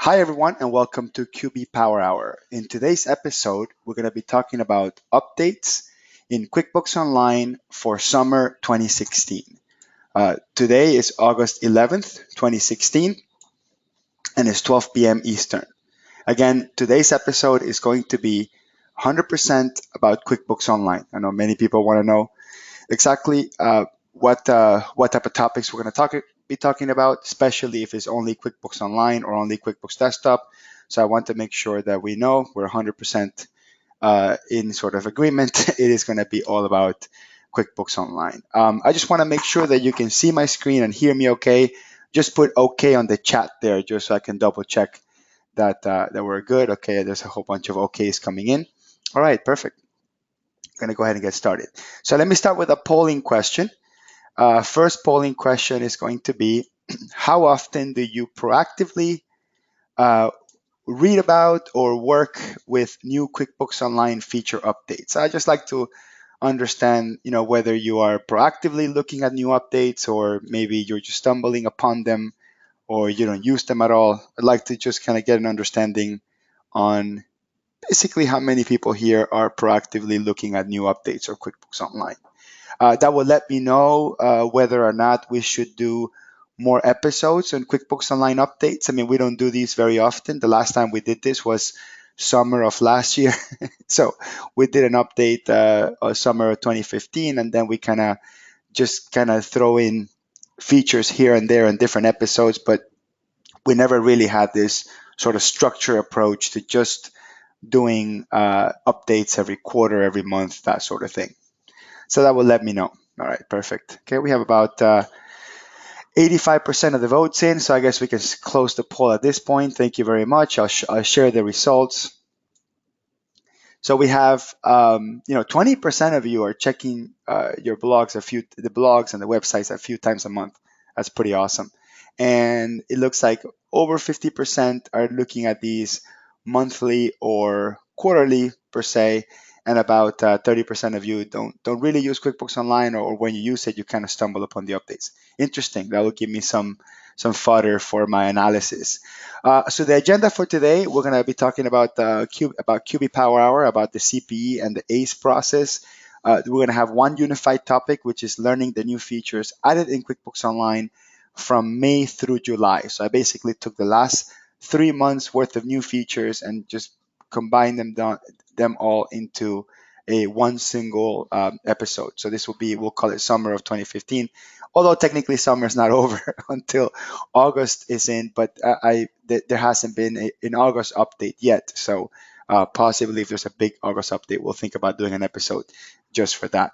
Hi, everyone, and welcome to QB Power Hour. In today's episode, we're going to be talking about updates in QuickBooks Online for summer 2016. Today is August 11th, 2016, and it's 12 p.m. Eastern. Again, today's episode is going to be 100% about QuickBooks Online. I know many people want to know exactly what type of topics we're going to be talking about, especially if it's only QuickBooks Online or only QuickBooks Desktop. So I want to make sure that we know we're 100% in sort of agreement. It is going to be all about QuickBooks Online. I just want to make sure that you can see my screen and hear me okay. Just put okay on the chat there, just so I can double check that we're good. Okay, there's a whole bunch of okays coming in. All right, perfect. I'm going to go ahead and get started. So let me start with a polling question. First polling question is going to be, how often do you proactively uh, read about or work with new QuickBooks Online feature updates? I just like to understand, whether you are proactively looking at new updates or maybe you're just stumbling upon them or you don't use them at all. I'd like to just kind of get an understanding on basically how many people here are proactively looking at new updates or QuickBooks Online. That will let me know whether or not we should do more episodes on QuickBooks Online updates. I mean, we don't do these very often. The last time we did this was summer of last year. So we did an update summer of 2015, and then we kind of throw in features here and there in different episodes, but we never really had this sort of structure approach to just doing updates every quarter, every month, that sort of thing. So that will let me know. All right, perfect. Okay, we have about 85% of the votes in, so I guess we can close the poll at this point. Thank you very much. I'll share the results. So we have, 20% of you are checking your blogs the blogs and the websites a few times a month. That's pretty awesome. And it looks like over 50% are looking at these monthly or quarterly per se, and about 30% of you don't really use QuickBooks Online, or when you use it, you kind of stumble upon the updates. Interesting. That will give me some fodder for my analysis. So the agenda for today, we're going to be talking about QB Power Hour, about the CPE and the ACE process. We're going to have one unified topic, which is learning the new features added in QuickBooks Online from May through July. So I basically took the last 3 months worth of new features and just combined them all into one single episode. So this will be, we'll call it summer of 2015. Although technically summer is not over until August is in, but there hasn't been an August update yet. So possibly if there's a big August update, we'll think about doing an episode just for that.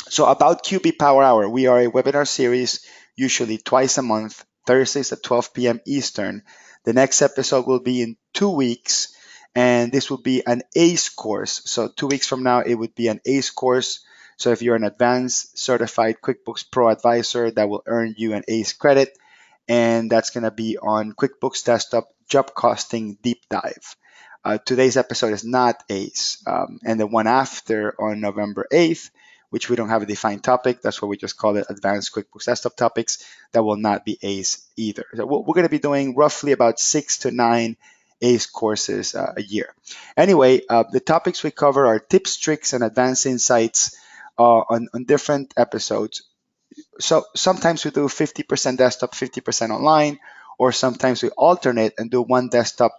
So about QB Power Hour, we are a webinar series, usually twice a month, Thursdays at 12 p.m. Eastern. The next episode will be in 2 weeks, and this will be an ACE course. So 2 weeks from now, it would be an ACE course. So if you're an advanced certified QuickBooks Pro advisor, that will earn you an ACE credit, and that's going to be on QuickBooks Desktop Job Costing Deep Dive. Today's episode is not ACE, and the one after on November 8th, which we don't have a defined topic. That's why we just call it Advanced QuickBooks Desktop Topics. That will not be ACE either. So we're going to be doing roughly about 6 to 9 ACE courses a year. Anyway, the topics we cover are tips, tricks, and advanced insights on different episodes. So sometimes we do 50% desktop, 50% online, or sometimes we alternate and do one desktop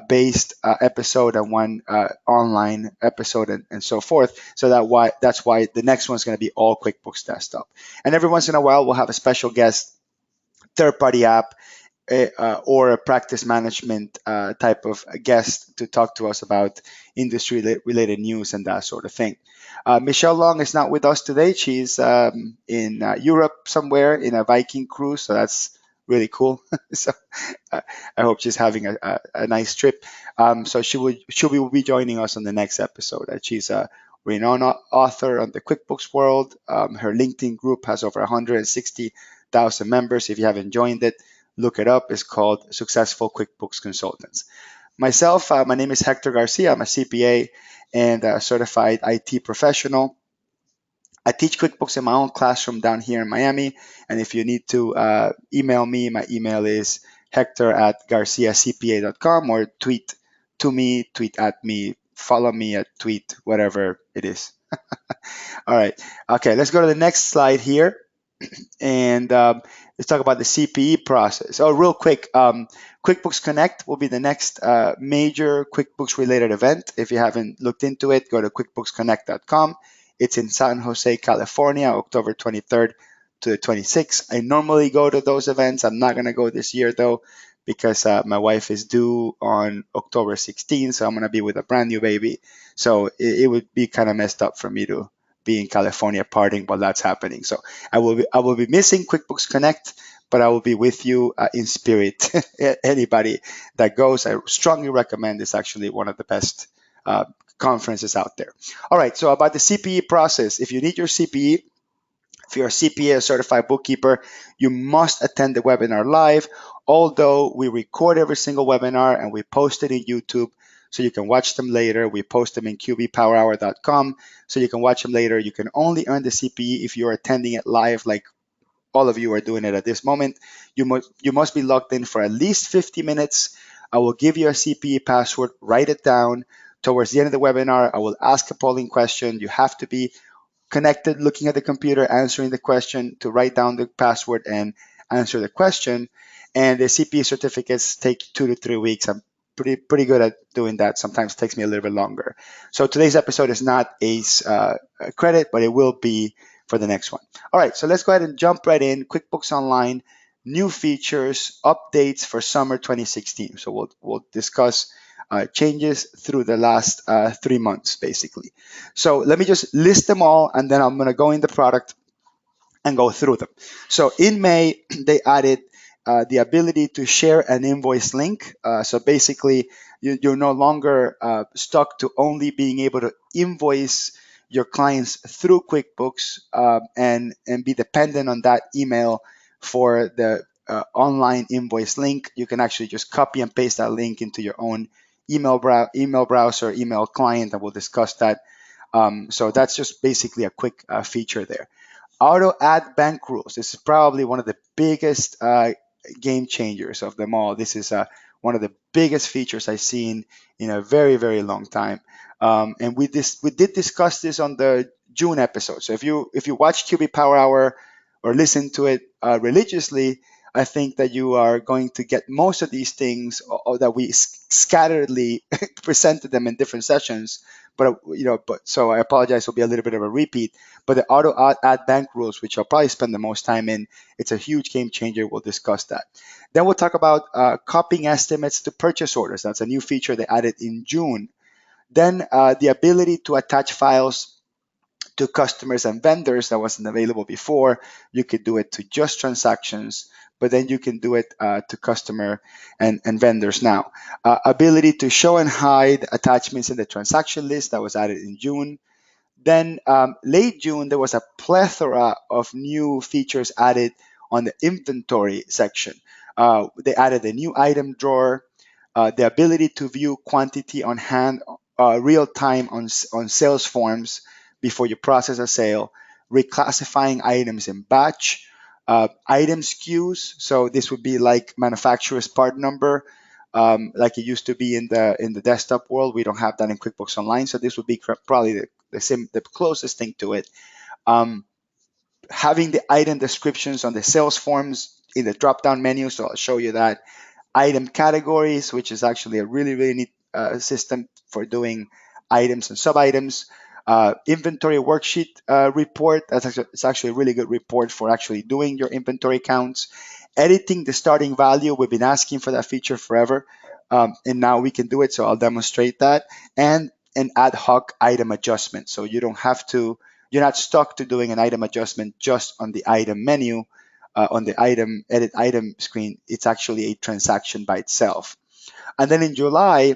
based episode and one online episode, and so forth. So that's why the next one's going to be all QuickBooks Desktop. And every once in a while, we'll have a special guest, third-party app, or a practice management type of guest to talk to us about industry-related news and that sort of thing. Michelle Leung is not with us today. She's in Europe somewhere in a Viking cruise, so that's really cool. So I hope she's having a nice trip. So she will be joining us on the next episode. She's a renowned author on the QuickBooks world. Her LinkedIn group has over 160,000 members. If you haven't joined it, look it up. It's called Successful QuickBooks Consultants. Myself, my name is Hector Garcia. I'm a CPA and a certified IT professional. I teach QuickBooks in my own classroom down here in Miami. And if you need to email me, my email is Hector at garciacpa.com, or tweet to me, tweet at me, follow me at tweet, whatever it is. All right. Okay, let's go to the next slide here. And let's talk about the CPE process. Oh, real quick, QuickBooks Connect will be the next major QuickBooks related event. If you haven't looked into it, go to quickbooksconnect.com. It's in San Jose, California, October 23rd to the 26th. I normally go to those events. I'm not going to go this year though, because my wife is due on October 16th, so I'm going to be with a brand new baby. So it would be kind of messed up for me to be in California partying while that's happening. So I will be missing QuickBooks Connect, but I will be with you in spirit. Anybody that goes, I strongly recommend. It's actually one of the best conferences out there. All right, so about the CPE process. If you need your CPE, if you're a CPA, a certified bookkeeper, you must attend the webinar live. Although we record every single webinar and we post it in YouTube, so you can watch them later. We post them in qbpowerhour.com, so you can watch them later. You can only earn the CPE if you're attending it live, like all of you are doing it at this moment. You must be logged in for at least 50 minutes. I will give you a CPE password. Write it down. Towards the end of the webinar, I will ask a polling question. You have to be connected, looking at the computer, answering the question to write down the password and answer the question. And the CPE certificates take 2 to 3 weeks. I'm pretty good at doing that. Sometimes it takes me a little bit longer. So today's episode is not a credit, but it will be for the next one. All right, so let's go ahead and jump right in. QuickBooks Online, new features, updates for summer 2016. So we'll discuss changes through the last 3 months, basically. So let me just list them all, and then I'm going to go in the product and go through them. So in May, they added the ability to share an invoice link. So basically, you're no longer stuck to only being able to invoice your clients through QuickBooks and be dependent on that email for the online invoice link. You can actually just copy and paste that link into your own email browser, email client, and we'll discuss that. So that's just basically a quick feature there. Auto add bank rules. This is probably one of the biggest game changers of them all. This is one of the biggest features I've seen in a very, very long time. And we did discuss this on the June episode. So if you watch QB Power Hour or listen to it religiously, I think that you are going to get most of these things, or that we scatteredly presented them in different sessions. But so I apologize. It'll be a little bit of a repeat. But the auto add bank rules, which I'll probably spend the most time in, it's a huge game changer. We'll discuss that. Then we'll talk about copying estimates to purchase orders. That's a new feature they added in June. Then the ability to attach files to customers and vendors that wasn't available before. You could do it to just transactions, but then you can do it to customer and vendors now. Ability to show and hide attachments in the transaction list that was added in June. Then late June, there was a plethora of new features added on the inventory section. They added a new item drawer, the ability to view quantity on hand real time on sales forms before you process a sale, reclassifying items in batch, item SKUs. So this would be like manufacturer's part number, like it used to be in the desktop world. We don't have that in QuickBooks Online, so this would be probably the closest thing to it. Having the item descriptions on the sales forms in the drop-down menu, so I'll show you that. Item categories, which is actually a really, really neat system for doing items and sub-items. Inventory worksheet report. It's actually a really good report for actually doing your inventory counts. Editing the starting value. We've been asking for that feature forever, and now we can do it, so I'll demonstrate that. And an ad hoc item adjustment, so you're not stuck to doing an item adjustment just on the item menu, on the edit item screen. It's actually a transaction by itself. And then in July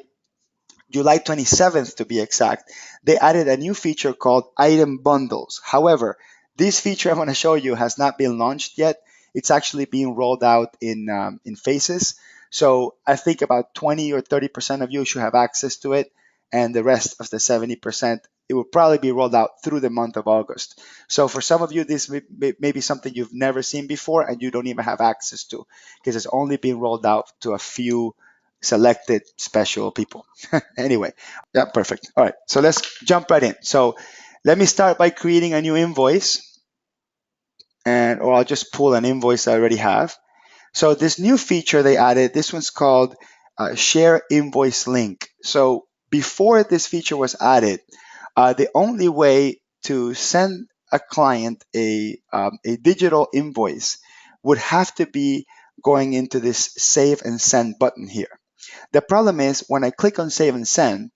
27th to be exact, they added a new feature called item bundles. However, this feature I'm going to show you has not been launched yet. It's actually being rolled out in phases. So I think about 20 or 30% of you should have access to it, and the rest of the 70%, it will probably be rolled out through the month of August. So for some of you, this may be something you've never seen before and you don't even have access to, because it's only being rolled out to a few selected special people. Anyway, yeah, perfect. All right, so let's jump right in. So let me start by creating a new invoice, or I'll just pull an invoice I already have. So this new feature they added, this one's called Share Invoice Link. So before this feature was added, the only way to send a client a digital invoice would have to be going into this Save and Send button here. The problem is when I click on Save and Send,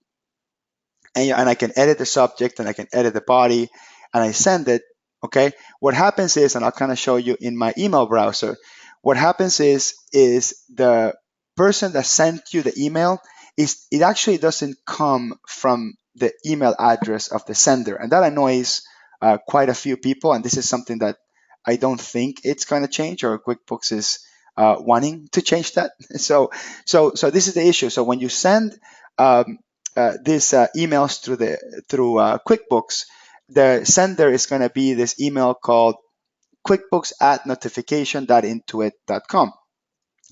and I can edit the subject and I can edit the body and I send it, okay, what happens is, and I'll kind of show you in my email browser, what happens is the person that sent you the email, it actually doesn't come from the email address of the sender, and that annoys quite a few people, and this is something that I don't think it's going to change, or QuickBooks is wanting to change that. So this is the issue. So when you send these emails through QuickBooks, the sender is going to be this email called QuickBooks@notification.intuit.com.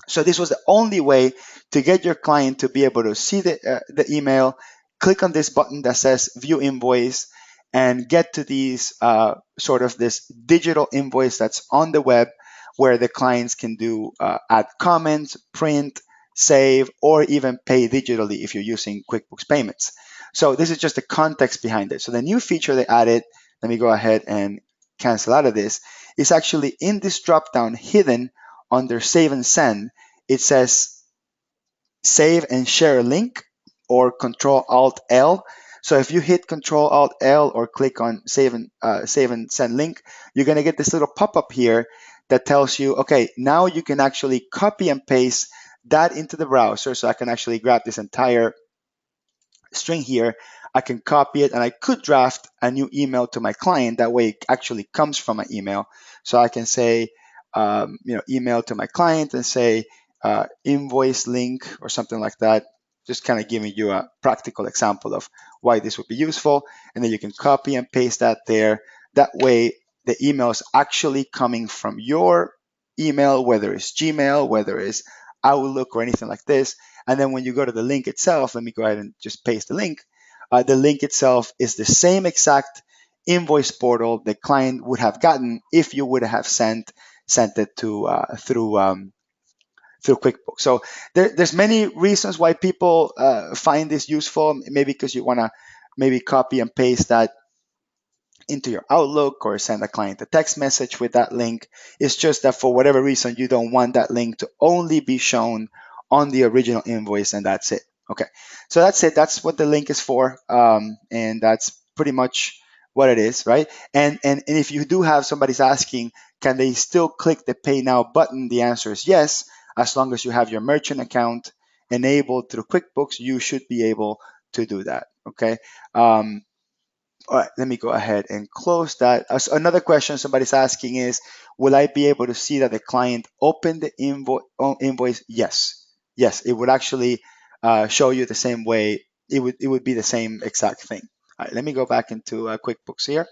So this was the only way to get your client to be able to see the email, click on this button that says View Invoice, and get to these sort of this digital invoice that's on the web, where the clients can do add comments, print, save, or even pay digitally if you're using QuickBooks Payments. So this is just the context behind it. So the new feature they added, let me go ahead and cancel out of this, is actually in this drop-down hidden under Save and Send. It says Save and Share a Link, or Control-Alt-L. So if you hit Control-Alt-L or click on Save and Send Link, you're going to get this little pop-up here that tells you, okay, now you can actually copy and paste that into the browser. So I can actually grab this entire string here, I can copy it, and I could draft a new email to my client. That way it actually comes from my email. So I can say, email to my client and say invoice link or something like that. Just kind of giving you a practical example of why this would be useful. And then you can copy and paste that there. That way the email is actually coming from your email, whether it's Gmail, whether it's Outlook or anything like this. And then when you go to the link itself, let me go ahead and just paste the link. The link itself is the same exact invoice portal the client would have gotten if you would have sent it to through QuickBooks. So there's many reasons why people find this useful. Maybe because you want to maybe copy and paste that into your Outlook or send a client a text message with that link. It's just that for whatever reason, you don't want that link to only be shown on the original invoice, and that's it. Okay, so that's it. That's what the link is for, and that's pretty much what it is, right? And if you do have somebody's asking, can they still click the Pay Now button? The answer is yes. As long as you have your merchant account enabled through QuickBooks, you should be able to do that. Okay. All right, let me go ahead and close that. Another question somebody's asking is, will I be able to see that the client opened the invoice? Yes. Yes, it would actually show you the same way. It would be the same exact thing. All right, let me go back into QuickBooks here.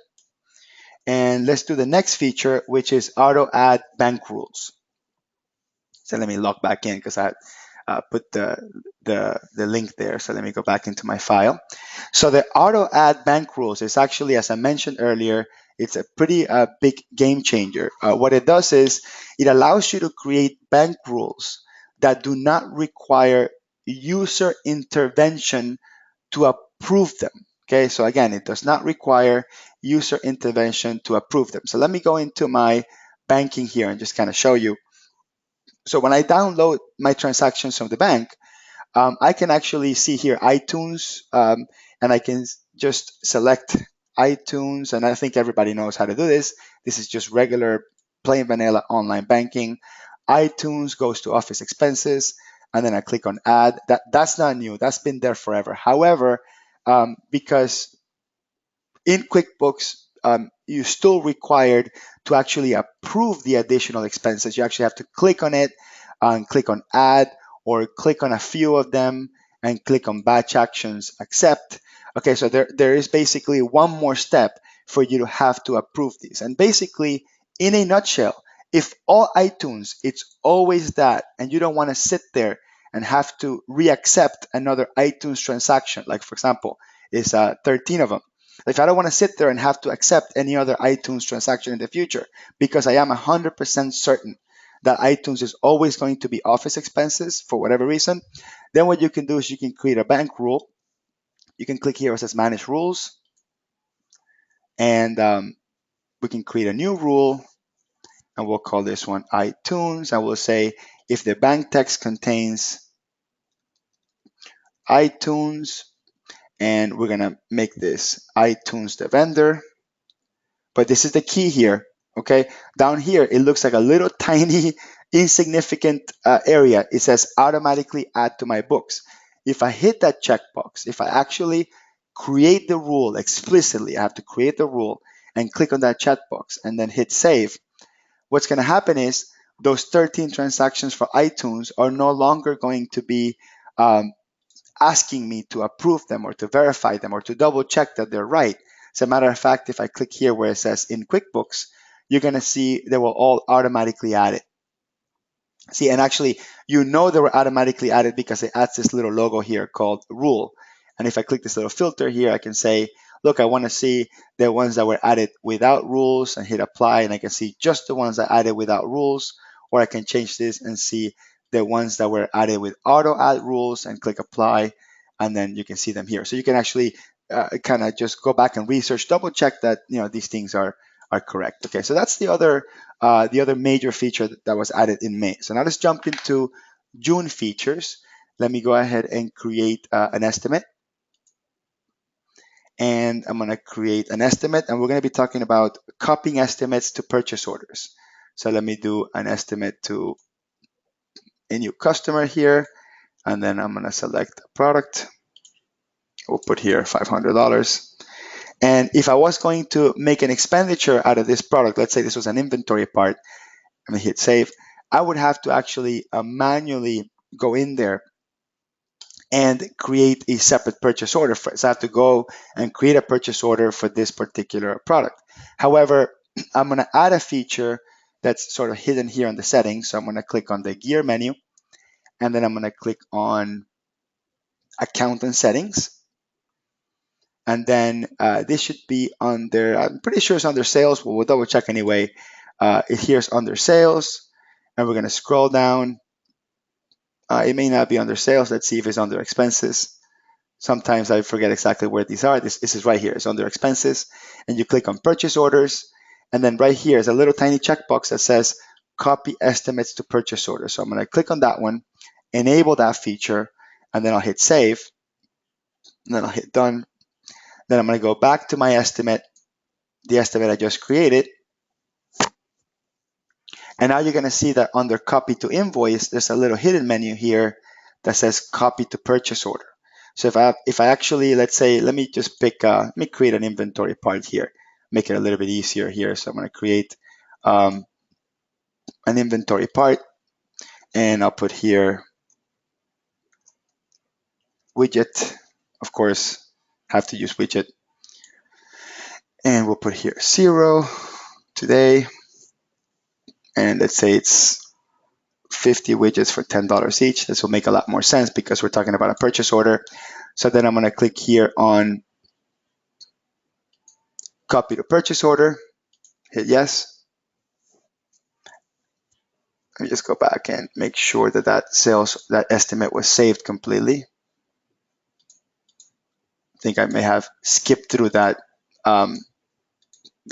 And let's do the next feature, which is auto add bank rules. So let me log back in because I put the link there. So let me go back into my file. So the auto add bank rules is actually, as I mentioned earlier, it's a pretty big game changer. What it does is it allows you to create bank rules that do not require user intervention to approve them. Okay, so again, it does not require user intervention to approve them. So let me go into my banking here and just kind of show you. So when I download my transactions from the bank, I can actually see here iTunes, and I can just select iTunes, and I think everybody knows how to do this. This is just regular, plain vanilla online banking. iTunes goes to office expenses, and then I click on add. That's not new. That's been there forever. However, because in QuickBooks, you're still required to actually approve the additional expenses. You actually have to click on it and click on add, or click on a few of them and click on batch actions accept. Okay, so there is basically one more step for you to have to approve these. And basically, in a nutshell, if all iTunes, it's always that, and you don't want to sit there and have to reaccept another iTunes transaction, like for example, is 13 of them. If I don't want to sit there and have to accept any other iTunes transaction in the future, because I am 100% certain that iTunes is always going to be office expenses for whatever reason, then what you can do is you can create a bank rule. You can click here where it says manage rules, and we can create a new rule, and we'll call this one iTunes. And we'll say if the bank text contains iTunes, and we're gonna make this iTunes the vendor. But this is the key here, okay? Down here, it looks like a little tiny, insignificant area. It says automatically add to my books. If I hit that checkbox, if I actually create the rule explicitly, I have to create the rule and click on that checkbox and then hit save. What's going to happen is those 13 transactions for iTunes are no longer going to be asking me to approve them or to verify them or to double check that they're right. As a matter of fact, if I click here where it says in QuickBooks, you're going to see they will all automatically add it. See, and actually, you know they were automatically added because it adds this little logo here called rule. And if I click this little filter here, I can say, look, I want to see the ones that were added without rules and hit apply, and I can see just the ones that added without rules, or I can change this and see the ones that were added with auto add rules and click apply, and then you can see them here. So you can actually kind of just go back and research, double check that these things are correct. Okay, so that's the other major feature that was added in May. So now let's jump into June features. Let me go ahead and create an estimate. And I'm going to create an estimate, and we're going to be talking about copying estimates to purchase orders. So let me do an estimate to a new customer here, and then I'm going to select a product. We'll put here $500. And if I was going to make an expenditure out of this product, let's say this was an inventory part, I'm going to hit save, I would have to actually manually go in there and create a separate purchase order for it. So I have to go and create a purchase order for this particular product. However, I'm going to add a feature that's sort of hidden here on the settings. So I'm going to click on the gear menu, and then I'm going to click on account and settings. And then this should be under, I'm pretty sure it's under sales, but we'll double check anyway. Here's under sales, and we're going to scroll down. It may not be under sales. Let's see if it's under expenses. Sometimes I forget exactly where these are. This is right here. It's under expenses, and you click on purchase orders, and then right here is a little tiny checkbox that says copy estimates to purchase orders. So I'm going to click on that one, enable that feature, and then I'll hit save, and then I'll hit done. Then I'm going to go back to my estimate, the estimate I just created. And now you're going to see that under copy to invoice, there's a little hidden menu here that says copy to purchase order. So if I actually, let's say, let me just pick, let me create an inventory part here, make it a little bit easier here. So I'm going to create an inventory part, and I'll put here widget. Of course, have to use widget. And we'll put here 0 today. And let's say it's 50 widgets for $10 each. This will make a lot more sense because we're talking about a purchase order. So then I'm going to click here on copy to purchase order, hit yes. Let me just go back and make sure that that estimate was saved completely. I think I may have skipped through that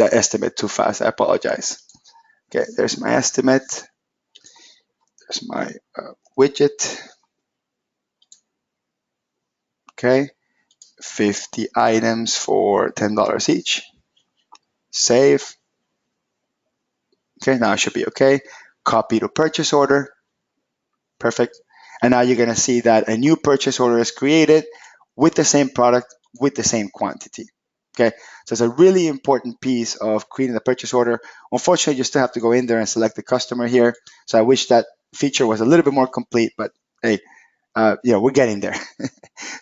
estimate too fast. I apologize. Okay, there's my estimate. There's my widget. Okay, 50 items for $10 each. Save. Okay, now it should be okay. Copy to purchase order. Perfect. And now you're going to see that a new purchase order is created with the same product, with the same quantity. Okay, so it's a really important piece of creating the purchase order. Unfortunately, you still have to go in there and select the customer here. So I wish that feature was a little bit more complete, but hey, we're getting there.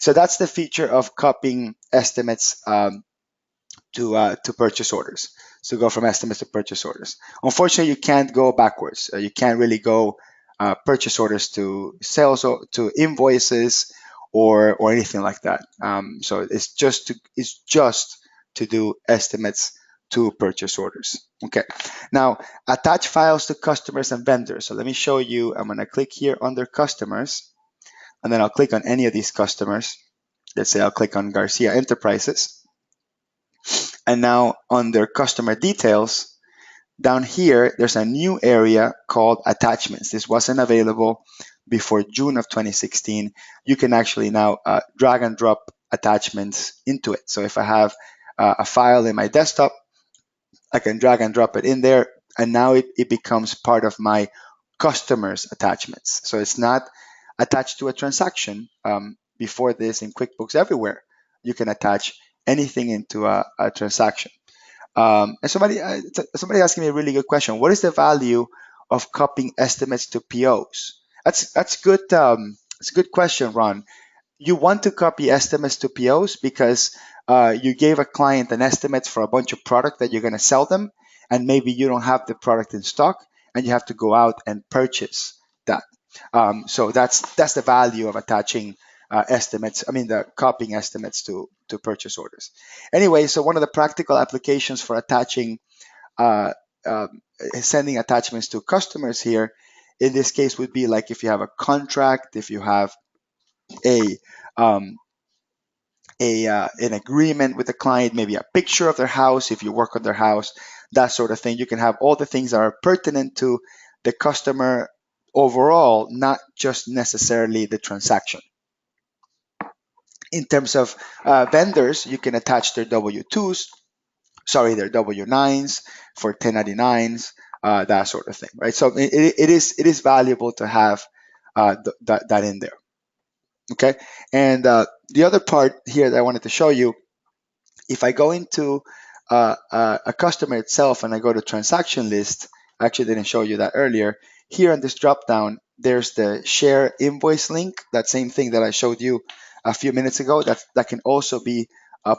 So that's the feature of copying estimates to purchase orders. So go from estimates to purchase orders. Unfortunately, you can't go backwards. You can't really go purchase orders to sales or to invoices or anything like that. So it's just to do estimates to purchase orders. Okay. Now attach files to customers and vendors. So let me show you. I'm going to click here under customers, and then I'll click on any of these customers. Let's say I'll click on Garcia Enterprises. And now under customer details, down here, there's a new area called attachments. This wasn't available before June of 2016. You can actually now drag and drop attachments into it. So if I have a file in my desktop, I can drag and drop it in there, and now it becomes part of my customers attachments. So it's not attached to a transaction. Before this in QuickBooks Everywhere, you can attach anything into a transaction. And somebody asking me a really good question. What is the value of copying estimates to POs? That's good. It's a good question, Ron. You want to copy estimates to POs because you gave a client an estimate for a bunch of product that you're going to sell them, and maybe you don't have the product in stock, and you have to go out and purchase that. So that's the value of attaching estimates. I mean, the copying estimates to purchase orders. Anyway, so one of the practical applications for attaching, uh, uh, sending attachments to customers here, in this case, would be like if you have a contract, if you have a um, an agreement with the client, maybe a picture of their house, if you work on their house, that sort of thing. You can have all the things that are pertinent to the customer overall, not just necessarily the transaction. In terms of vendors, you can attach their W-2s, their W-9s for 1099s, that sort of thing, right? So it is valuable to have that in there. Okay, and the other part here that I wanted to show you, if I go into a customer itself and I go to transaction list, I actually didn't show you that earlier. Here on this drop down, there's the share invoice link, that same thing that I showed you a few minutes ago, that can also be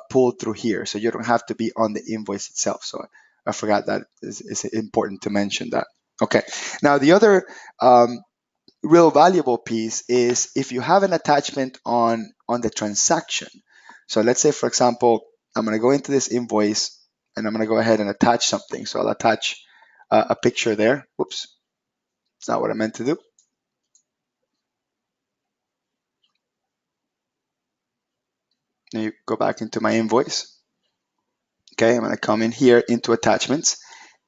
pulled through here. So you don't have to be on the invoice itself. So I forgot that is important to mention that. Okay, now the other real valuable piece is if you have an attachment on the transaction. So let's say, for example, I'm going to go into this invoice and I'm going to go ahead and attach something. So I'll attach a picture there. Whoops, it's not what I meant to do. Now you go back into my invoice. Okay, I'm going to come in here into attachments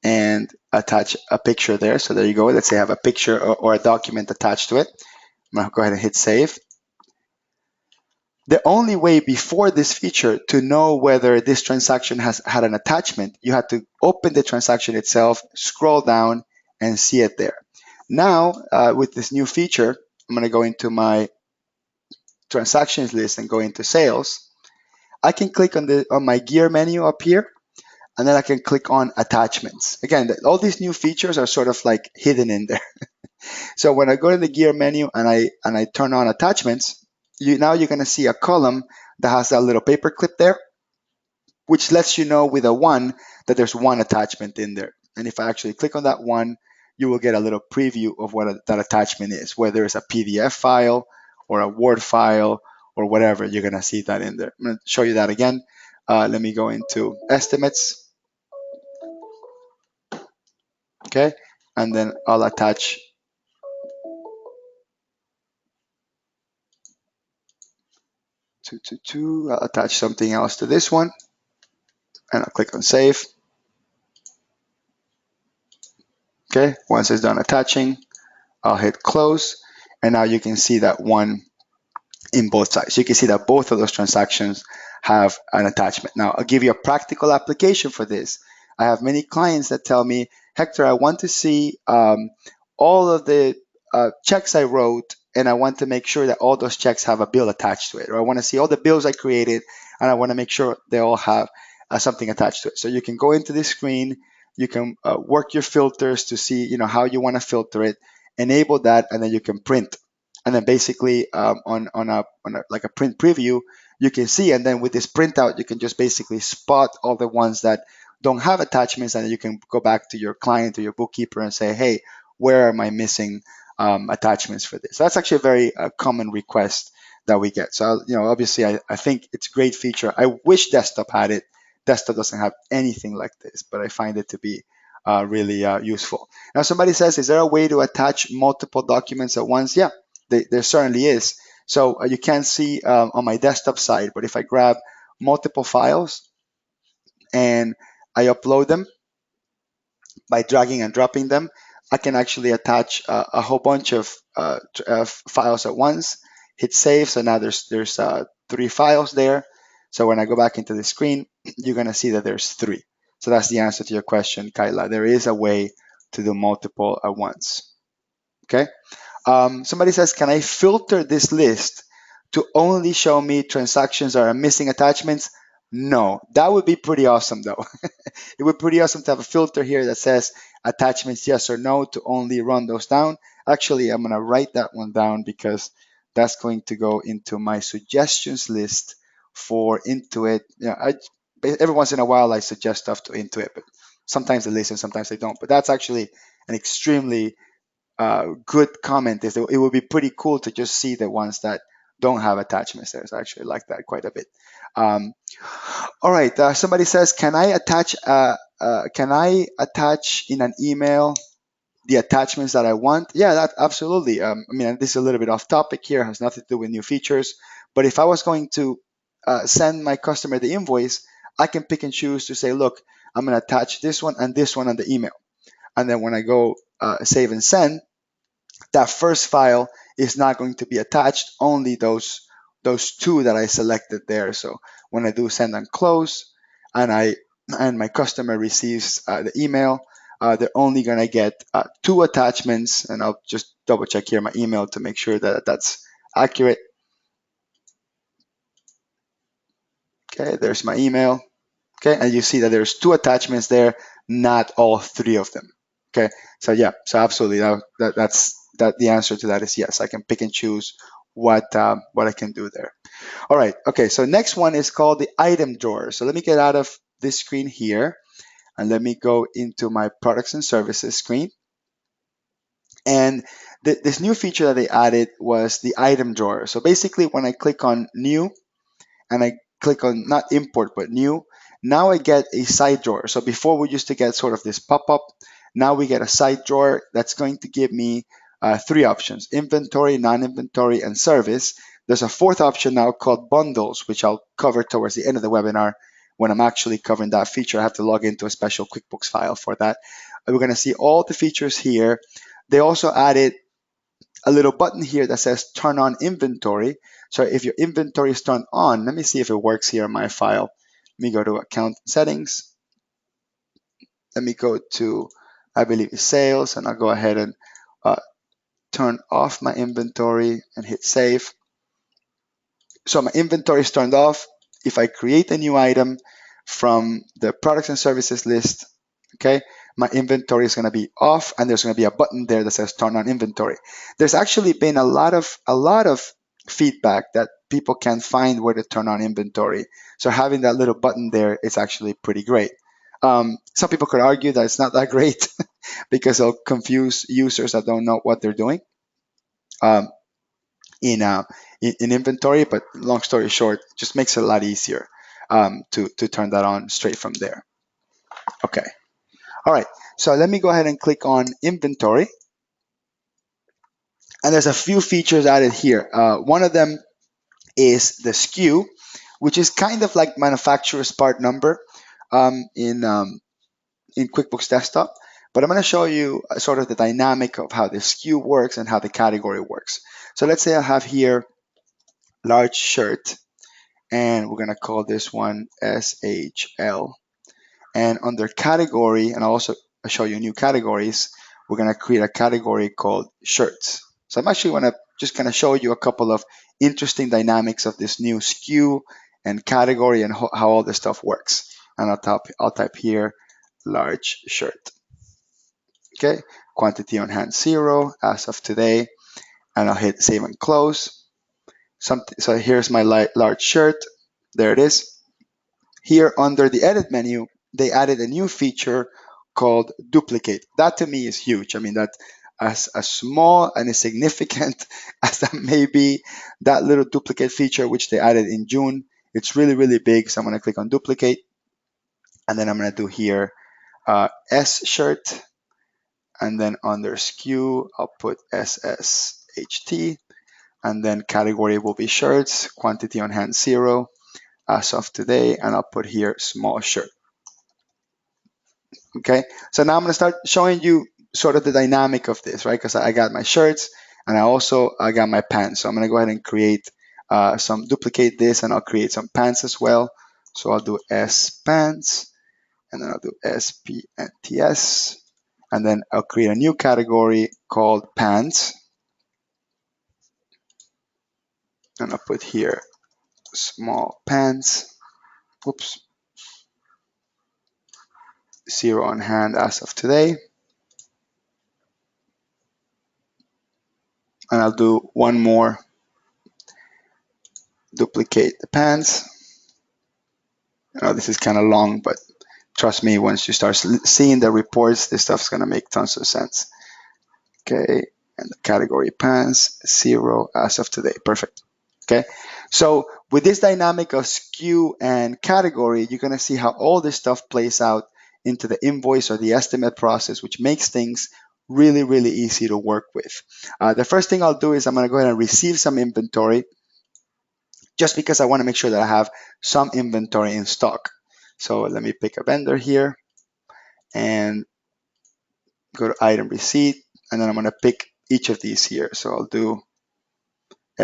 and attach a picture there. So there you go. Let's say I have a picture or a document attached to it. I'm going to go ahead and hit save. The only way before this feature to know whether this transaction has had an attachment, you have to open the transaction itself, scroll down, and see it there. Now, with this new feature, I'm going to go into my transactions list and go into sales. I can click on my gear menu up here, and then I can click on attachments. Again, all these new features are sort of like hidden in there. So when I go to the gear menu and I turn on attachments, now you're going to see a column that has that little paper clip there, which lets you know with a 1 that there's one attachment in there. And if I actually click on that one, you will get a little preview of what that attachment is, whether it's a PDF file or a Word file or whatever. You're going to see that in there. I'm going to show you that again. Let me go into estimates. Okay, and then I'll attach I'll attach something else to this one, and I'll click on save. Okay, once it's done attaching, I'll hit close, and now you can see that one in both sides. You can see that both of those transactions have an attachment. Now, I'll give you a practical application for this. I have many clients that tell me, Hector, I want to see all of the checks I wrote, and I want to make sure that all those checks have a bill attached to it. Or I want to see all the bills I created, and I want to make sure they all have something attached to it. So you can go into this screen, you can work your filters to see how you want to filter it, enable that, and then you can print And then basically on a like a print preview, you can see, and then with this printout, you can just basically spot all the ones that don't have attachments, and you can go back to your client or your bookkeeper and say, hey, where am I missing attachments for this? So that's actually a very common request that we get. So, obviously, I think it's a great feature. I wish desktop had it. Desktop doesn't have anything like this, but I find it to be really useful. Now, somebody says, is there a way to attach multiple documents at once? Yeah, there certainly is. So you can't see on my desktop side, but if I grab multiple files and I upload them by dragging and dropping them, I can actually attach a whole bunch of files at once, hit save. So now there's 3 files there. So when I go back into the screen, you're going to see that there's 3. So that's the answer to your question, Kyla. There is a way to do multiple at once. Okay. Somebody says, can I filter this list to only show me transactions that are missing attachments? No, that would be pretty awesome though. It would be pretty awesome to have a filter here that says attachments yes or no to only run those down. Actually, I'm gonna write that one down because that's going to go into my suggestions list for Intuit. Every once in a while I suggest stuff to Intuit, but sometimes they listen, sometimes they don't. But that's actually an extremely good comment. Is that it would be pretty cool to just see the ones that don't have attachments there. So I actually like that quite a bit. All right. Somebody says, can I attach in an email the attachments that I want? Yeah, that absolutely. I mean, this is a little bit off topic here. It has nothing to do with new features. But if I was going to send my customer the invoice, I can pick and choose to say, look, I'm going to attach this one and this one on the email. And then when I go save and send, that first file is not going to be attached, only those 2 that I selected there. So when I do send and close, and my customer receives the email, they're only going to get 2 attachments, and I'll just double check here my email to make sure that that's accurate. Okay, there's my email. Okay, and you see that there's 2 attachments there, not all 3 of them. Okay, so yeah, so absolutely, that's the answer to that is yes. I can pick and choose what I can do there. All right, okay, so next one is called the item drawer. So let me get out of this screen here, and let me go into my products and services screen. And this new feature that they added was the item drawer. So basically, when I click on new, and I click on not import but new, now I get a side drawer. So before we used to get sort of this pop-up, now we get a side drawer that's going to give me 3 options: inventory, non-inventory, and service. There's a 4th option now called bundles, which I'll cover towards the end of the webinar. When I'm actually covering that feature, I have to log into a special QuickBooks file for that. And we're going to see all the features here. They also added a little button here that says turn on inventory. So if your inventory is turned on, let me see if it works here in my file. Let me go to account settings. Let me go to, I believe it's sales, and I'll go ahead and turn off my inventory and hit save. So my inventory is turned off. If I create a new item from the products and services list, okay, my inventory is going to be off, and there's going to be a button there that says turn on inventory. There's actually been a lot of feedback that people can't find where to turn on inventory. So having that little button there is actually pretty great. Some people could argue that it's not that great because it'll confuse users that don't know what they're doing in inventory, but long story short, just makes it a lot easier to turn that on straight from there. Okay. All right, so let me go ahead and click on inventory. And there's a few features added here. One of them is the SKU, which is kind of like manufacturer's part number in QuickBooks Desktop. But I'm going to show you sort of the dynamic of how the SKU works and how the category works. So let's say I have here large shirt, and we're going to call this one SHL. And under category, and I'll also show you new categories, we're going to create a category called shirts. So I'm actually just going to show you a couple of interesting dynamics of this new SKU and category and how all this stuff works. And I'll type here large shirt. Okay, quantity on hand 0 as of today. and I'll hit save and close. So here's my large shirt. There it is. Here under the edit menu, they added a new feature called duplicate. That to me is huge. I mean, that as small and as significant as that may be, that little duplicate feature which they added in June, it's really, really big. So I'm going to click on duplicate, and then I'm going to do here S shirt, and then under SKU, I'll put SSHT, and then category will be shirts, quantity on hand 0 as of today, and I'll put here small shirt. Okay, so now I'm going to start showing you sort of the dynamic of this, right? Because I got my shirts and I got my pants. So I'm going to go ahead and create duplicate this, and I'll create some pants as well. So I'll do S pants, and then I'll do SPNTS, and then I'll create a new category called pants, and I'll put here small pants. Oops. 0 on hand as of today. And I'll do one more, duplicate the pants. I know this is kind of long, but trust me, once you start seeing the reports, this stuff's going to make tons of sense. Okay, and the category pants, 0 as of today. Perfect. Okay, so with this dynamic of SKU and category, you're going to see how all this stuff plays out into the invoice or the estimate process, which makes things really, really easy to work with. The first thing I'll do is I'm going to go ahead and receive some inventory, just because I want to make sure that I have some inventory in stock. So let me pick a vendor here and go to item receipt, and then I'm going to pick each of these here. So I'll do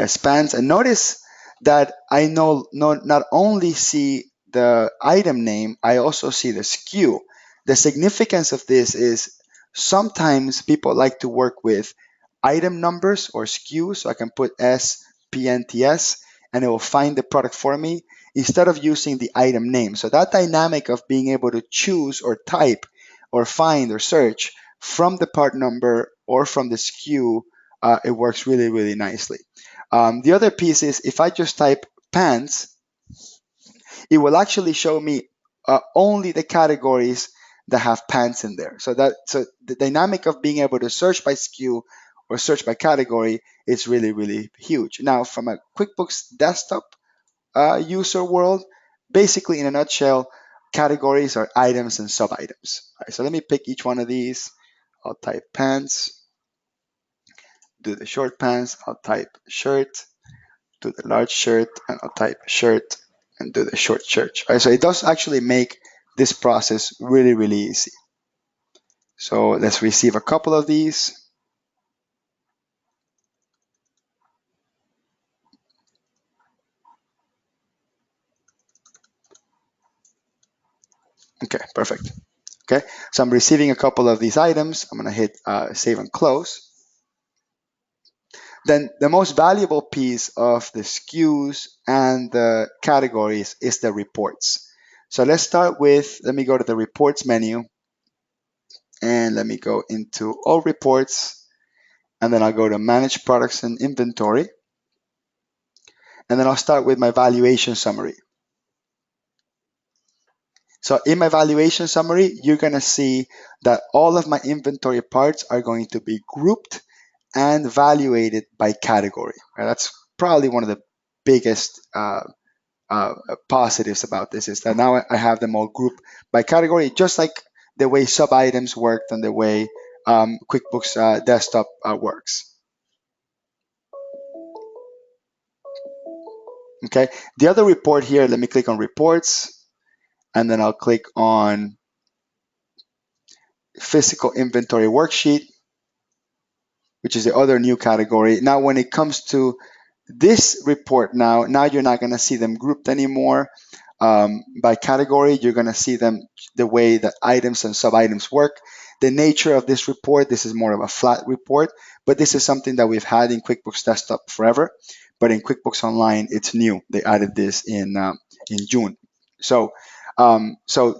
spans, and notice that I not only see the item name, I also see the SKU. The significance of this is sometimes people like to work with item numbers or SKU, so I can put SPNTS and it will find the product for me instead of using the item name. So that dynamic of being able to choose or type or find or search from the part number or from the SKU, it works really, really nicely. The other piece is if I just type pants, it will actually show me only the categories that have pants in there. So the dynamic of being able to search by SKU or search by category is really, really huge. Now, from a QuickBooks desktop user world, basically in a nutshell, categories are items and sub-items. All right, so let me pick each one of these. I'll type pants, do the short pants, I'll type shirt, do the large shirt, and I'll type shirt and do the short shirt. All right, so it does actually make this process really, really easy. So let's receive a couple of these. Okay, perfect. Okay, so I'm receiving a couple of these items. I'm gonna hit save and close. Then the most valuable piece of the SKUs and the categories is the reports. So let's start with, let me go to the reports menu, and let me go into all reports, and then I'll go to manage products and inventory, and then I'll start with my valuation summary. So in my valuation summary, you're going to see that all of my inventory parts are going to be grouped and valuated by category. Right? That's probably one of the biggest positives about this, is that now I have them all grouped by category, just like the way sub-items worked and the way QuickBooks Desktop works. Okay, the other report here, let me click on reports, and then I'll click on physical inventory worksheet, which is the other new category. Now, when it comes to this report, now you're not going to see them grouped anymore by category. You're going to see them the way that items and sub-items work. The nature of this report, this is more of a flat report, but this is something that we've had in QuickBooks Desktop forever. But in QuickBooks Online, it's new. They added this in June. So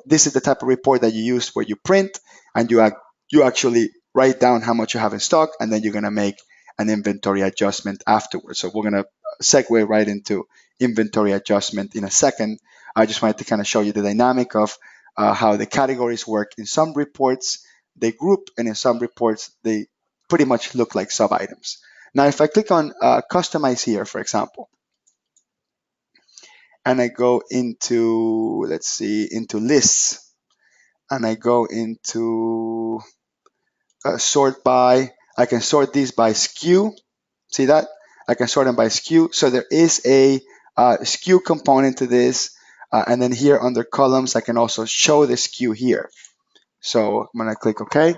this is the type of report that you use where you print and you actually write down how much you have in stock, and then you're going to make an inventory adjustment afterwards. So we're going to segue right into inventory adjustment in a second. I just wanted to kind of show you the dynamic of how the categories work. In some reports, they group, and in some reports, they pretty much look like sub items. Now, if I click on customize here, for example, and I go into, let's see, into lists, and I go into sort by, I can sort these by SKU. See that? I can sort them by SKU. So there is a SKU component to this. And then here under columns, I can also show the SKU here. So I'm going to click OK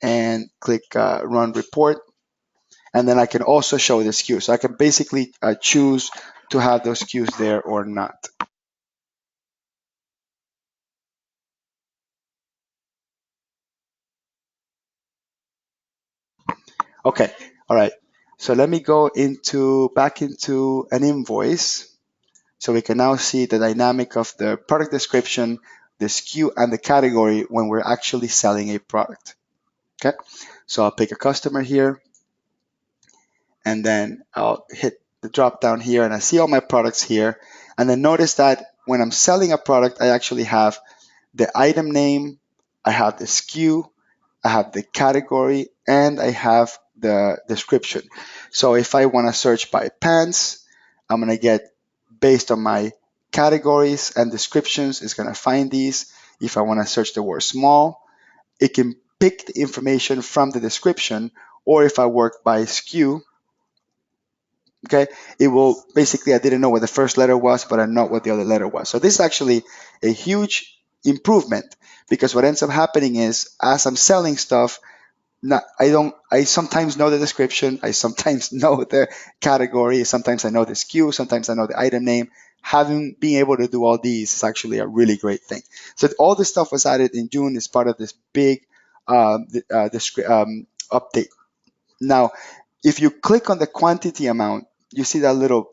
and click Run Report. And then I can also show the SKU. So I can basically choose to have those SKUs there or not. Okay, all right. So let me go back into an invoice. So we can now see the dynamic of the product description, the SKU, and the category when we're actually selling a product. Okay, so I'll pick a customer here, and then I'll hit the drop down here, and I see all my products here. And then notice that when I'm selling a product, I actually have the item name, I have the SKU, I have the category, and I have the description. So if I want to search by pants, I'm going to get, based on my categories and descriptions, it's going to find these. If I want to search the word small, it can pick the information from the description, or if I work by SKU, okay, it will basically, I didn't know what the first letter was, but I know what the other letter was. So this is actually a huge improvement, because what ends up happening is, as I'm selling stuff, I sometimes know the description, I sometimes know the category, sometimes I know the SKU, sometimes I know the item name. Being able to do all these is actually a really great thing. So all this stuff was added in June as part of this big update. Now, if you click on the quantity amount, you see that little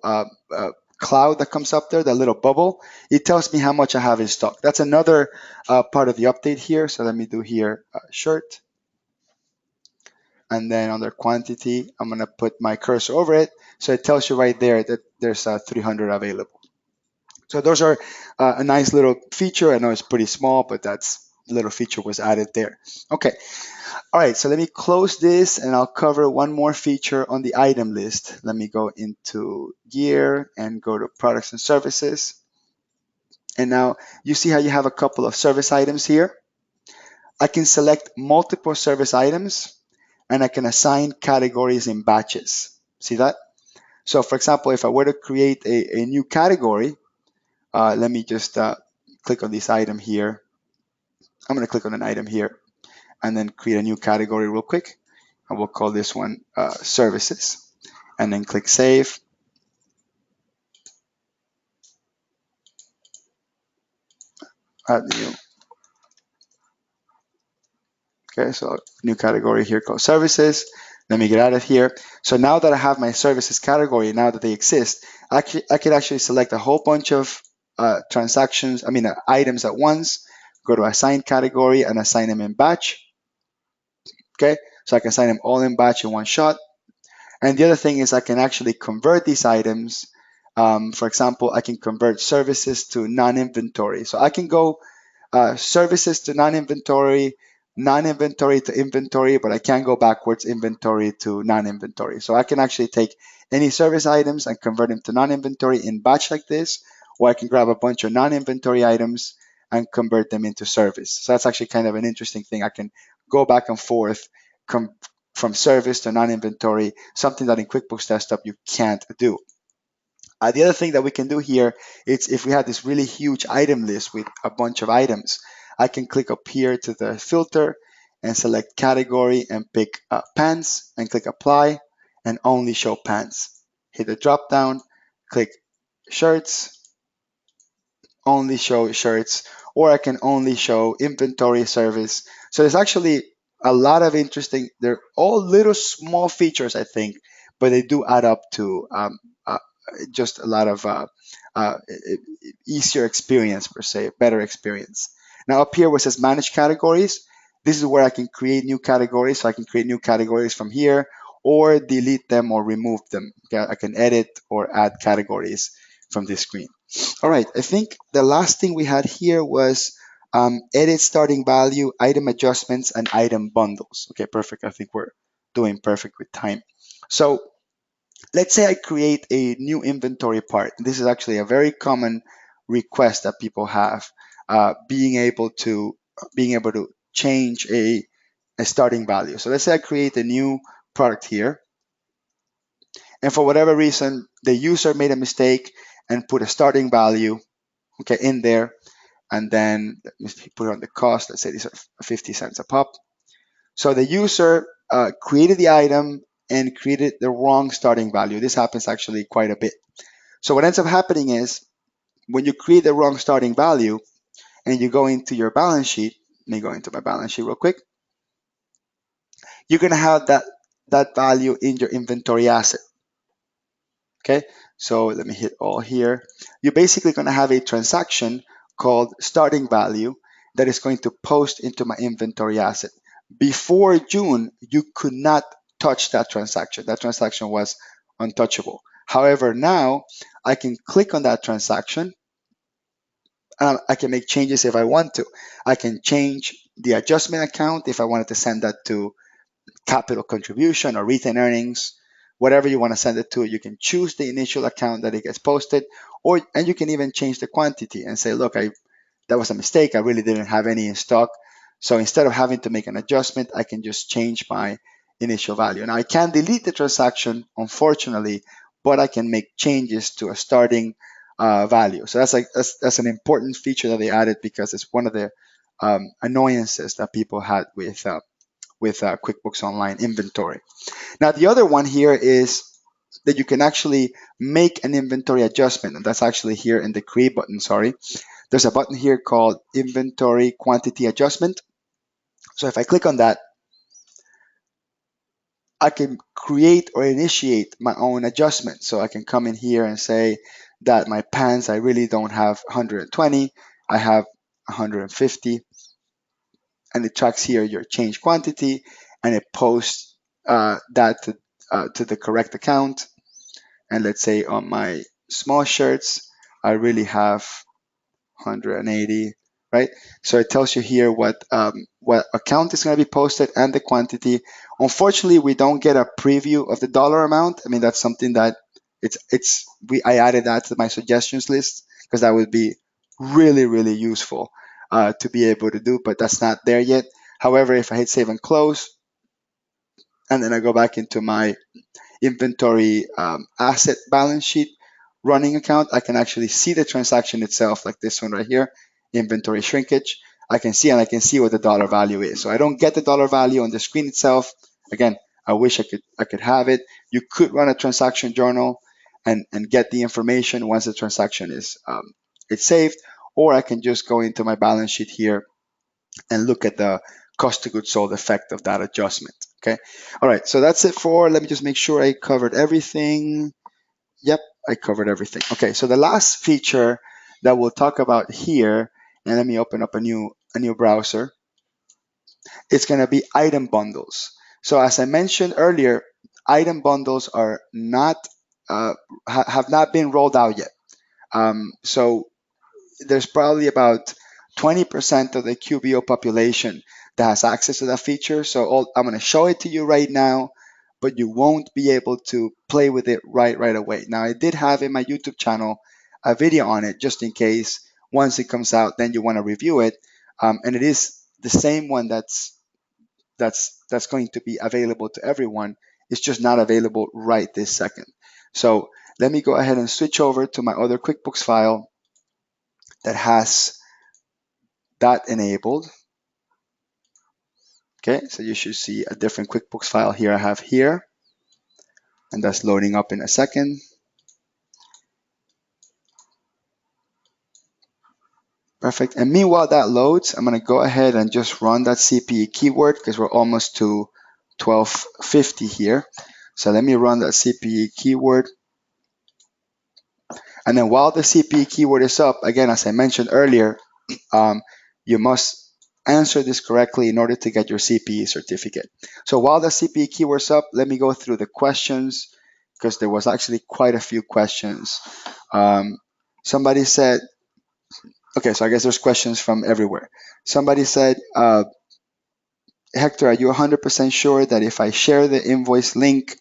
cloud that comes up there, that little bubble. It tells me how much I have in stock. That's another part of the update here. So let me do here shirt. And then under quantity, I'm going to put my cursor over it. So it tells you right there that there's 300 available. So those are a nice little feature. I know it's pretty small, but that's little feature was added there. Okay. All right. So let me close this, and I'll cover one more feature on the item list. Let me go into gear and go to products and services. And now you see how you have a couple of service items here. I can select multiple service items, and I can assign categories in batches. See that? So for example, if I were to create a new category, let me just click on this item here. I'm going to click on an item here and then create a new category real quick. And we'll call this one services. And then click save. Add new. Okay, so new category here called services. Let me get out of here. So now that I have my services category, now that they exist, I could actually select a whole bunch of items at once, go to assign category and assign them in batch. Okay, so I can assign them all in batch in one shot. And the other thing is I can actually convert these items. For example, I can convert services to non-inventory. So I can go services to non-inventory, non-inventory to inventory, but I can't go backwards, inventory to non-inventory. So I can actually take any service items and convert them to non-inventory in batch like this, or I can grab a bunch of non-inventory items and convert them into service. So that's actually kind of an interesting thing. I can go back and forth from service to non-inventory, something that in QuickBooks Desktop you can't do. The other thing that we can do here is, if we have this really huge item list with a bunch of items, I can click up here to the filter and select category and pick pants and click apply and only show pants. Hit the drop down, click shirts, only show shirts, or I can only show inventory service. So there's actually a lot of interesting, they're all little small features, I think, but they do add up to just a lot of easier experience per se, better experience. Now up here where it says manage categories, this is where I can create new categories. So I can create new categories from here, or delete them or remove them. Okay, I can edit or add categories from this screen. All right, I think the last thing we had here was edit starting value, item adjustments, and item bundles. Okay, perfect. I think we're doing perfect with time. So let's say I create a new inventory part. This is actually a very common request that people have, being able to change a starting value. So let's say I create a new product here, and for whatever reason, the user made a mistake and put a starting value, okay, in there, and then let me put it on the cost. Let's say these are 50 cents a pop. So the user created the item and created the wrong starting value. This happens actually quite a bit. So what ends up happening is when you create the wrong starting value and you go into your balance sheet, let me go into my balance sheet real quick, you're going to have that value in your inventory asset. Okay, so let me hit all here. You're basically going to have a transaction called starting value that is going to post into my inventory asset. Before June, you could not touch that transaction. That transaction was untouchable. However, now I can click on that transaction and I can make changes if I want to. I can change the adjustment account if I wanted to send that to capital contribution or retained earnings, whatever you want to send it to. You can choose the initial account that it gets posted, and you can even change the quantity and say, look, that was a mistake. I really didn't have any in stock. So instead of having to make an adjustment, I can just change my initial value. Now I can't delete the transaction, unfortunately, but I can make changes to a starting value. So that's an important feature that they added because it's one of the annoyances that people had with QuickBooks Online inventory. Now, the other one here is that you can actually make an inventory adjustment, and that's actually here in the Create button, sorry. There's a button here called Inventory Quantity Adjustment. So if I click on that, I can create or initiate my own adjustment. So I can come in here and say that my pants, I really don't have 120, I have 150, and it tracks here your change quantity, and it posts that to the correct account. And let's say on my small shirts, I really have 180, right? So it tells you here what account is going to be posted and the quantity. Unfortunately, we don't get a preview of the dollar amount. I mean, that's something that I added that to my suggestions list because that would be really, really useful to be able to do, but that's not there yet. However, if I hit save and close, and then I go back into my inventory asset balance sheet running account, I can actually see the transaction itself, like this one right here, inventory shrinkage. I can see what the dollar value is. So I don't get the dollar value on the screen itself. Again, I wish I could have it. You could run a transaction journal and get the information once the transaction is it's saved, or I can just go into my balance sheet here and look at the cost of goods sold effect of that adjustment. Okay. All right. So that's it let me just make sure I covered everything. Yep, I covered everything. Okay. So the last feature that we'll talk about here, and let me open up a new browser. It's going to be item bundles. So as I mentioned earlier, item bundles are not have not been rolled out yet. So there's probably about 20% of the QBO population that has access to that feature. So I'm going to show it to you right now, but you won't be able to play with it right away. Now, I did have in my YouTube channel a video on it just in case once it comes out, then you want to review it. And it is the same one that's going to be available to everyone. It's just not available right this second. So let me go ahead and switch over to my other QuickBooks file that has that enabled. Okay, so you should see a different QuickBooks file here I have here, and that's loading up in a second. Perfect. And meanwhile that loads, I'm going to go ahead and just run that CPE keyword because we're almost to 1250 here. So let me run that CPE keyword. And then while the CPE keyword is up, again, as I mentioned earlier, you must answer this correctly in order to get your CPE certificate. So while the CPE keyword's up, let me go through the questions because there was actually quite a few questions. Somebody said, okay, so I guess there's questions from everywhere. Somebody said, Hector, are you 100% sure that if I share the invoice link,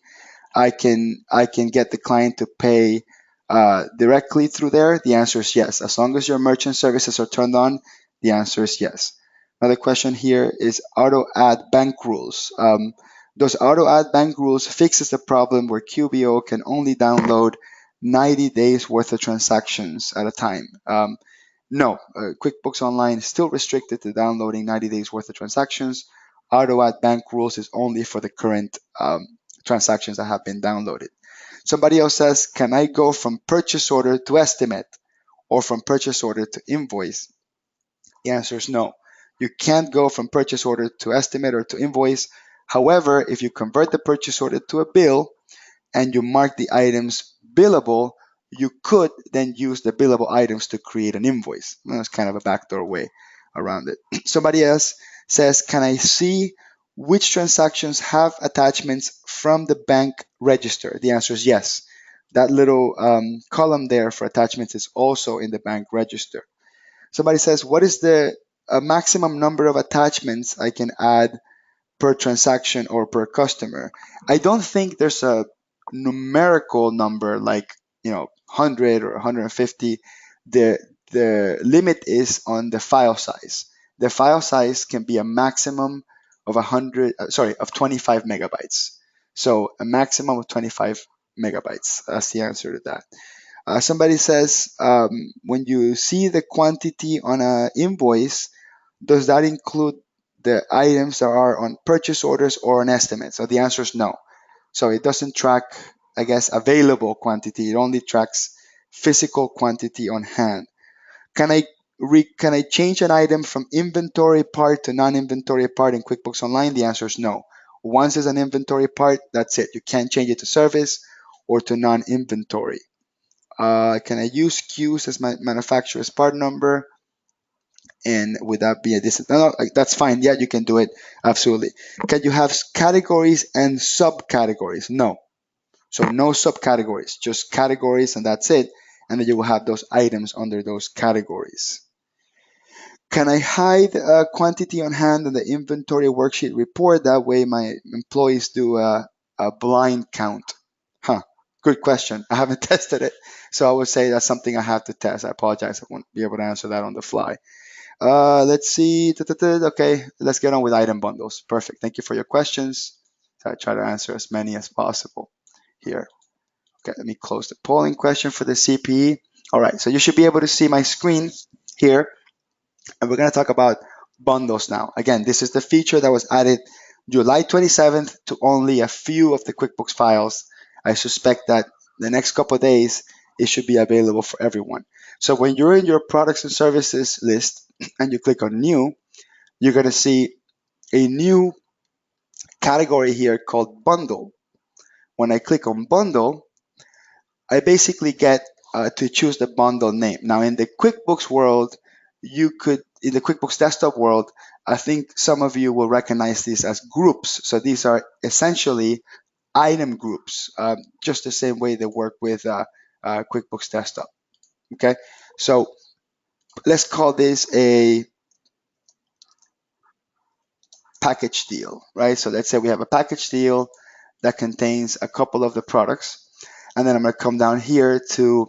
I can get the client to pay directly through there? The answer is yes. As long as your merchant services are turned on, the answer is yes. Another question here is auto add bank rules. Those auto add bank rules fixes the problem where QBO can only download 90 days worth of transactions at a time. No, QuickBooks Online is still restricted to downloading 90 days worth of transactions. Auto add bank rules is only for the current transactions that have been downloaded. Somebody else says, can I go from purchase order to estimate or from purchase order to invoice? The answer is no. You can't go from purchase order to estimate or to invoice. However, if you convert the purchase order to a bill, and you mark the items billable, you could then use the billable items to create an invoice. That's kind of a backdoor way around it. Somebody else says, can I see which transactions have attachments from the bank register? The answer is yes. That little column there for attachments is also in the bank register. Somebody says, what is the maximum number of attachments I can add per transaction or per customer? I don't think there's a numerical number like 100 or 150. The limit is on the file size. The file size can be a maximum of 25 megabytes. So a maximum of 25 megabytes. That's the answer to that. Somebody says, when you see the quantity on an invoice, does that include the items that are on purchase orders or an estimate? So the answer is no. So it doesn't track, I guess, available quantity. It only tracks physical quantity on hand. Can I change an item from inventory part to non-inventory part in QuickBooks Online? The answer is no. Once it's an inventory part, that's it. You can't change it to service or to non-inventory. Can I use SKUs as my manufacturer's part number? And would that be a disadvantage? No, that's fine. Yeah, you can do it. Absolutely. Can you have categories and subcategories? No. So no subcategories, just categories, and that's it. And then you will have those items under those categories. Can I hide a quantity on hand in the inventory worksheet report? That way my employees do a blind count. Huh. Good question. I haven't tested it. So I would say that's something I have to test. I apologize. I won't be able to answer that on the fly. Let's see. Okay, let's get on with item bundles. Perfect. Thank you for your questions. So I try to answer as many as possible here. Okay, let me close the polling question for the CPE. All right, so you should be able to see my screen here. And we're going to talk about bundles now. Again, this is the feature that was added July 27th to only a few of the QuickBooks files. I suspect that the next couple of days, it should be available for everyone. So when you're in your products and services list and you click on new, you're going to see a new category here called bundle. When I click on bundle, I basically get to choose the bundle name. Now in the QuickBooks world, in the QuickBooks desktop world, I think some of you will recognize these as groups. So these are essentially item groups, just the same way they work with QuickBooks desktop. Okay, so let's call this a package deal, right? So let's say we have a package deal that contains a couple of the products, and then I'm going to come down here to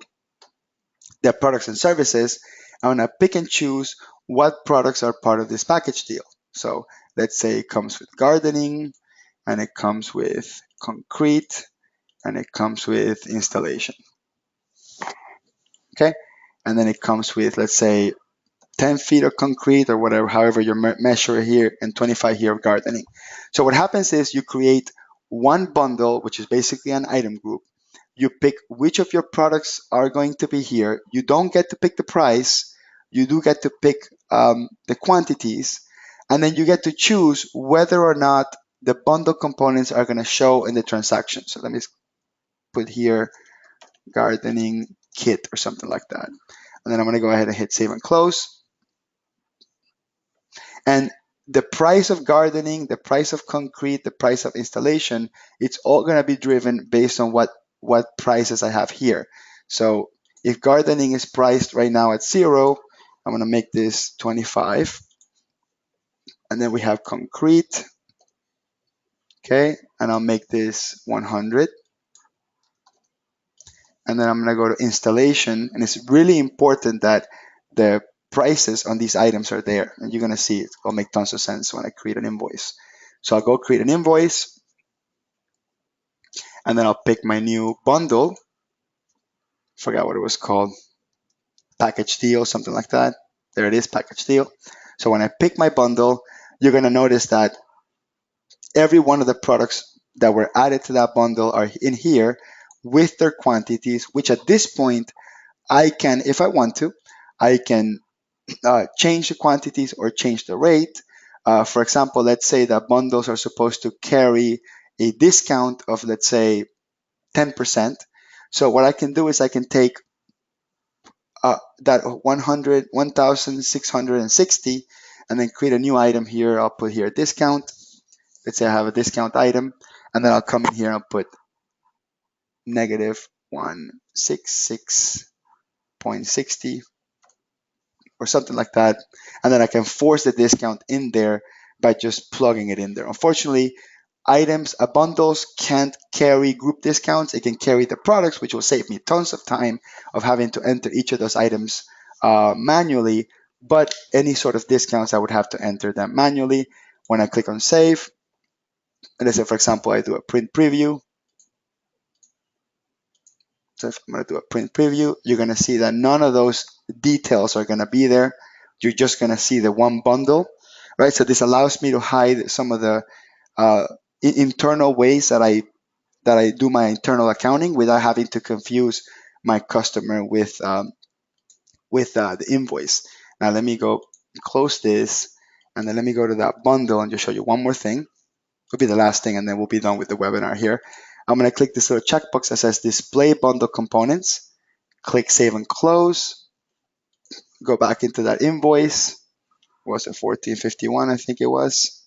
the products and services. I'm going to pick and choose what products are part of this package deal. So let's say it comes with gardening, and it comes with concrete, and it comes with installation. Okay, and then it comes with, let's say, 10 feet of concrete or whatever, however you measure here, and 25 here of gardening. So what happens is you create one bundle, which is basically an item group. You pick which of your products are going to be here. You don't get to pick the price. You do get to pick the quantities, and then you get to choose whether or not the bundle components are going to show in the transaction. So let me put here gardening kit or something like that. And then I'm going to go ahead and hit save and close. And the price of gardening, the price of concrete, the price of installation, it's all going to be driven based on what prices I have here. So if gardening is priced right now at 0, I'm going to make this 25. And then we have concrete, okay, and I'll make this 100. And then I'm going to go to installation, and it's really important that the prices on these items are there, and you're going to see it will make tons of sense when I create an invoice. So I'll go create an invoice, and then I'll pick my new bundle. Forgot what it was called, package deal, something like that. There it is, package deal. So when I pick my bundle, you're going to notice that every one of the products that were added to that bundle are in here with their quantities, which at this point I can, if I want to, I can change the quantities or change the rate. For example, let's say that bundles are supposed to carry a discount of, let's say, 10%. So what I can do is I can take that 1,660 and then create a new item here. I'll put here discount. Let's say I have a discount item, and then I'll come in here and I'll put negative 166.60 or something like that. And then I can force the discount in there by just plugging it in there. Unfortunately, bundles can't carry group discounts. It can carry the products, which will save me tons of time of having to enter each of those items manually. But any sort of discounts, I would have to enter them manually. When I click on save, and let's say, for example, I do a print preview. So if I'm going to do a print preview, you're going to see that none of those details are going to be there. You're just going to see the one bundle, right? So this allows me to hide some of the internal ways that I do my internal accounting without having to confuse my customer with the invoice. Now let me go close this, and then let me go to that bundle and just show you one more thing. It'll be the last thing, and then we'll be done with the webinar here. I'm going to click this little checkbox that says Display Bundle Components. Click Save and Close. Go back into that invoice. Was it 1451? I think it was.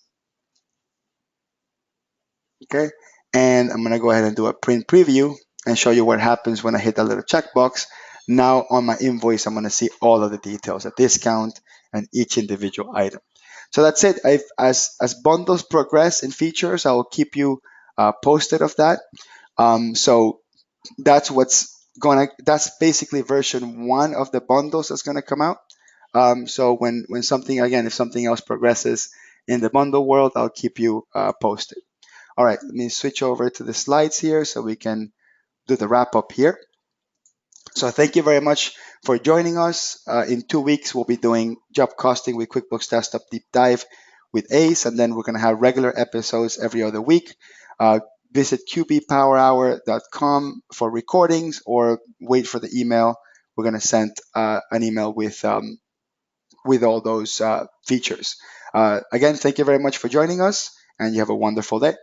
Okay. And I'm going to go ahead and do a print preview and show you what happens when I hit that little checkbox. Now on my invoice, I'm going to see all of the details, a discount, and each individual item. So that's it. As bundles progress in features, I will keep you posted of that. So that's that's basically version 1 of the bundles that's going to come out. So when something, again, if something else progresses in the bundle world, I'll keep you posted. All right, let me switch over to the slides here so we can do the wrap up here. So thank you very much for joining us. In 2 weeks, we'll be doing job costing with QuickBooks Desktop Deep Dive with Ace, and then we're going to have regular episodes every other week. Visit qbpowerhour.com for recordings, or wait for the email. We're going to send an email with all those features. Again, thank you very much for joining us, and you have a wonderful day.